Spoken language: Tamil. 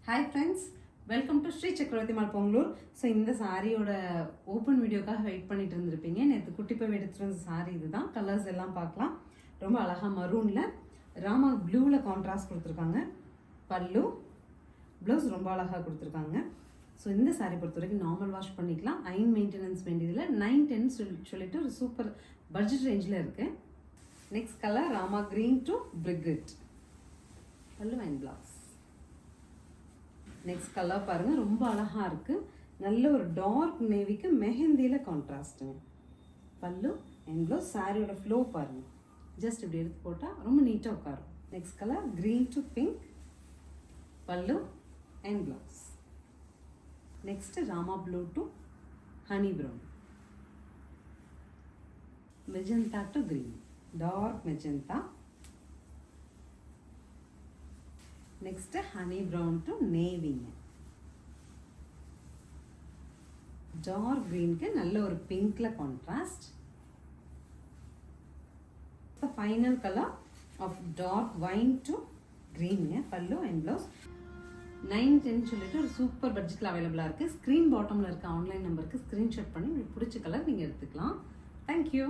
Hi friends, welcome to Sri Chakravarthy mall Pongalur. So இந்த சாரியோட ஓப்பன் வீடியோக்காக வெயிட் பண்ணிட்டு இருந்திருப்பீங்க. நேற்று குட்டிப்பை எடுத்துகிட்டு வந்த சாரி இதுதான். கலர்ஸ் எல்லாம் பார்க்கலாம். ரொம்ப அழகாக மரூனில் ராமா ப்ளூவில் கான்ட்ராஸ்ட் கொடுத்துருக்காங்க. பல்லு ப்ளவுஸ் ரொம்ப அழகாக கொடுத்துருக்காங்க. ஸோ இந்த சாரி பொறுத்த வரைக்கும் நார்மல் வாஷ் பண்ணிக்கலாம். அயன் மெயின்டெனன்ஸ் வேண்டியதில் 910 சொல்லிட்டு ஒரு சூப்பர் பட்ஜெட் ரேஞ்சில் இருக்குது. Next colour Rama green to brick red. Pallu and blouse. Next colour பாருங்கள், ரொம்ப அழகாக இருக்குது. நல்ல ஒரு டார்க் நேவிக்கு மெஹந்தியில் கான்ட்ராஸ்ட்டுங்க. Pallu and blouse. சாரியோட ஃப்ளோ பாருங்கள், ஜஸ்ட் இப்படி எடுத்து போட்டால் ரொம்ப நீட்டாக உட்காரும். Next colour green to pink. Pallu and blouse. Next Rama blue to honey brown. Magenta to green, dark magenta. Next honey brown to நேவிங்க. டார்க் க்ரீனுக்கு நல்ல ஒரு பிங்க்ல contrast. Final colour of dark wine to க்ரீனுங்க. Pallu and blouse. 910 சொல்லிட்டு ஒரு சூப்பர் பட்ஜெட்டில் அவைலபிளாக இருக்குது. ஸ்க்ரீன் பாட்டமில் இருக்க ஆன்லைன் நம்பருக்கு ஸ்க்ரீன்ஷாட் பண்ணி உங்களுக்கு பிடிச்ச கலர் நீங்கள் எடுத்துக்கலாம். தேங்க்யூ.